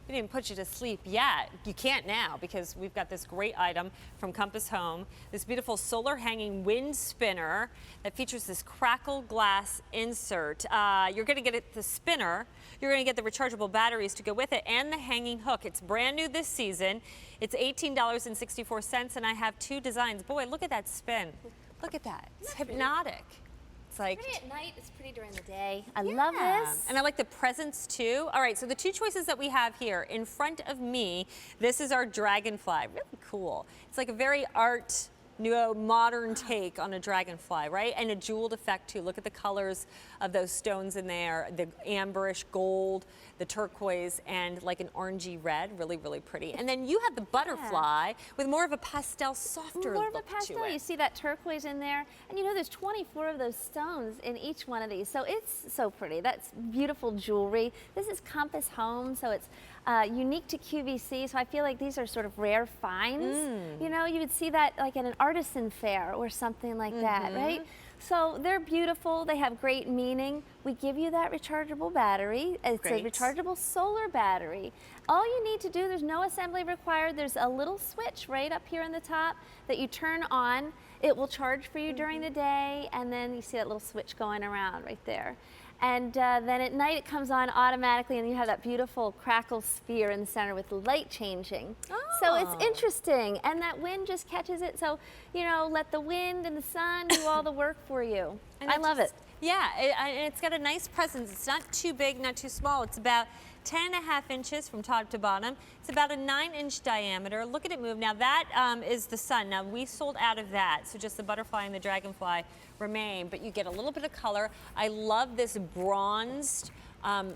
we didn't put you to sleep yet. You can't now because we've got this great item from Compass Home, this beautiful solar hanging wind spinner that features this Crackle glass insert. You're going to get the spinner, you're going to get the rechargeable batteries to go with it, and the hanging hook. It's brand new this season. It's $18.64, and I have 2 designs. Boy, look at that spin. Look at that. It's hypnotic. It's like pretty at night, it's pretty during the day. I love this. And I like the presents too. All right, so the 2 choices that we have here in front of me, this is our dragonfly. Really cool. It's like a very modern take on a dragonfly, right? And a jeweled effect too. Look at the colors of those stones in there, the amberish gold, the turquoise, and like an orangey red, really, really pretty. And then you have the butterfly with more of a pastel, softer more of a look pastel. to it. You see that turquoise in there, and you know there's 24 of those stones in each one of these, so it's so pretty. That's beautiful jewelry. This is Compass Home, so it's unique to QVC, so I feel like these are sort of rare finds. You know, you would see that like at an artisan fair or something like that, right? So they're beautiful, they have great meaning. We give you that rechargeable battery. It's a rechargeable solar battery. All you need to do, there's no assembly required, there's a little switch right up here on the top that you turn on. It will charge for you during the day, and then you see that little switch going around right there. And then at night it comes on automatically, and you have that beautiful crackle sphere in the center with light changing. So it's interesting, and that wind just catches it. So, you know, let the wind and the sun do all the work for you. And I love it. Yeah, and it's got a nice presence. It's not too big, not too small. It's about 10.5 inches from top to bottom. It's about a 9-inch diameter. Look at it move. Now that is the sun. Now we sold out of that, so just the butterfly and the dragonfly remain, but you get a little bit of color. I love this bronzed,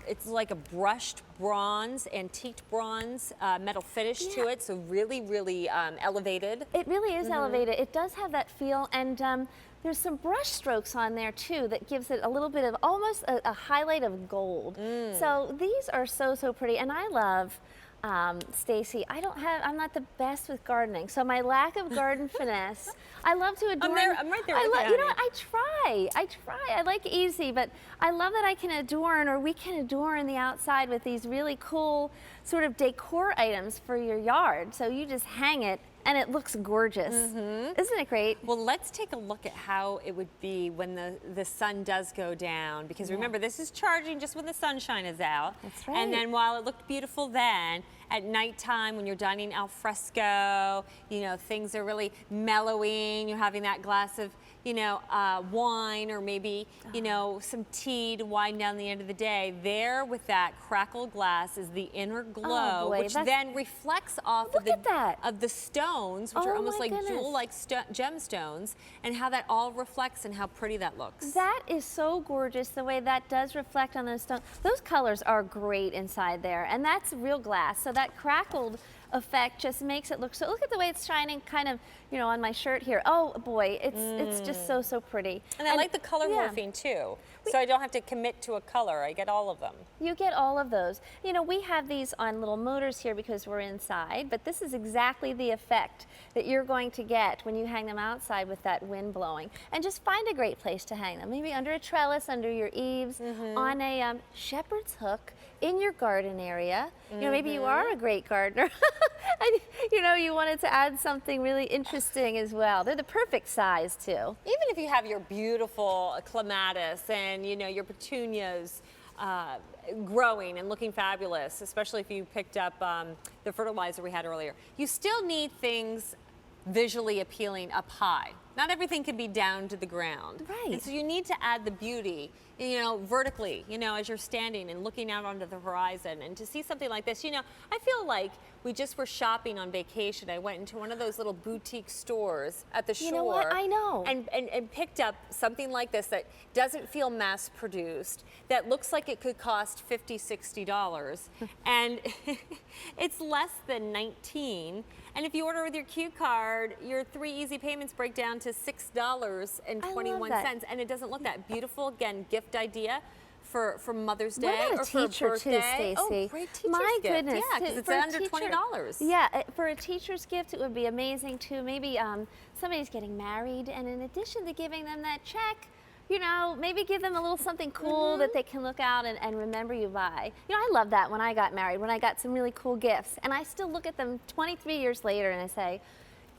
it's like a brushed bronze, antiqued bronze, metal finish to it, so really, really elevated. It really is elevated. It does have that feel, and there's some brush strokes on there too that gives it a little bit of almost a highlight of gold. So these are so, so pretty, and I love, Stacy, I'm not the best with gardening, so my lack of garden finesse, I love to adorn. I'm right there with you, you know, I try. I like easy, but I love that I can adorn, or we can adorn the outside with these really cool sort of decor items for your yard. So you just hang it, and it looks gorgeous. Isn't it great? Well, let's take a look at how it would be when the sun does go down, because remember, this is charging just when the sunshine is out. That's right. And then while it looked beautiful then, at nighttime when you're dining al fresco, you know, things are really mellowing, you're having that glass of, you know, wine, or maybe, you know, some tea to wind down the end of the day. There with that Crackle glass is the inner glow, which then reflects off of the stones, which are almost like jewel-like gemstones, and how that all reflects and how pretty that looks. That is so gorgeous, the way that does reflect on those stones. Those colors are great inside there, and that's real glass. So that crackled effect just makes it look so, look at the way it's shining kind of, you know, on my shirt here. Oh boy, it's just so, so pretty. And I like the color morphing too. So I don't have to commit to a color. I get all of them. You get all of those. You know, we have these on little motors here because we're inside, but this is exactly the effect that you're going to get when you hang them outside with that wind blowing. And just find a great place to hang them. Maybe under a trellis, under your eaves, on a shepherd's hook in your garden area. You know, maybe you are a great gardener. And, you know, you wanted to add something really interesting as well. They're the perfect size too. Even if you have your beautiful clematis and, you know, your petunias growing and looking fabulous, especially if you picked up the fertilizer we had earlier, you still need things visually appealing up high. Not everything can be down to the ground. Right. And so you need to add the beauty, you know, vertically, you know, as you're standing and looking out onto the horizon. And to see something like this, you know, I feel like we just were shopping on vacation. I went into one of those little boutique stores at the shore. You know what? I know. And picked up something like this that doesn't feel mass produced, that looks like it could cost $50, $60. And it's less than $19. And if you order with your Q card, your 3 easy payments break down to $6.21. And it doesn't look that beautiful. Again, gift idea for Mother's Day or for a birthday. Too, oh, great teacher's My gift. goodness. Yeah, because it's under $20. Yeah, for a teacher's gift, it would be amazing too. Maybe somebody's getting married, and in addition to giving them that check, you know, maybe give them a little something cool that they can look out and remember you by. You know, I love that when I got married, when I got some really cool gifts. And I still look at them 23 years later and I say,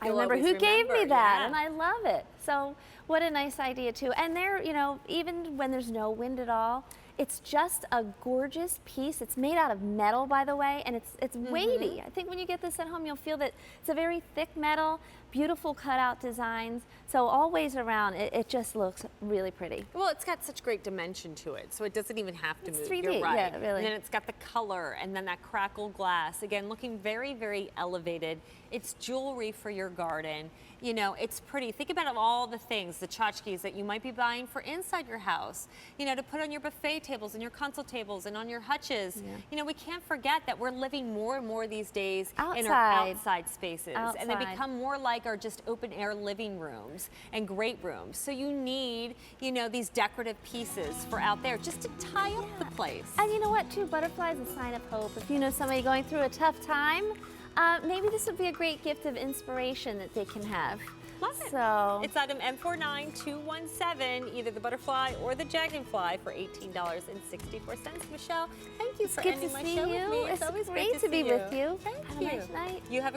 I You'll remember always who gave me that, yeah. and I love it. So what a nice idea too. And they're, you know, even when there's no wind at all, it's just a gorgeous piece. It's made out of metal, by the way, and it's weighty. I think when you get this at home, you'll feel that it's a very thick metal, beautiful cutout designs. So always around, it just looks really pretty. Well, it's got such great dimension to it, so it doesn't even have to It's move. 3D, You're right. yeah, really. And then it's got the color, and then that crackle glass. Again, looking very, very elevated. It's jewelry for your garden. You know, it's pretty. Think about all the things, the tchotchkes that you might be buying for inside your house. You know, to put on your buffet tables and your console tables and on your hutches. Yeah. You know, we can't forget that we're living more and more these days in our Outside. outside spaces, and they Outside. become more like our just open air living rooms and great rooms. So you need, you know, these decorative pieces for out there just to tie up the place. And you know what, too? Butterfly is a sign of hope. If you know somebody going through a tough time, maybe this would be a great gift of inspiration that they can have. Love it. So It's item M49217, either the butterfly or the dragonfly for $18.64. Michelle, thank you for good ending to my see show you. with me. It's always great to see be with you. Thank Have you. a nice night. You have a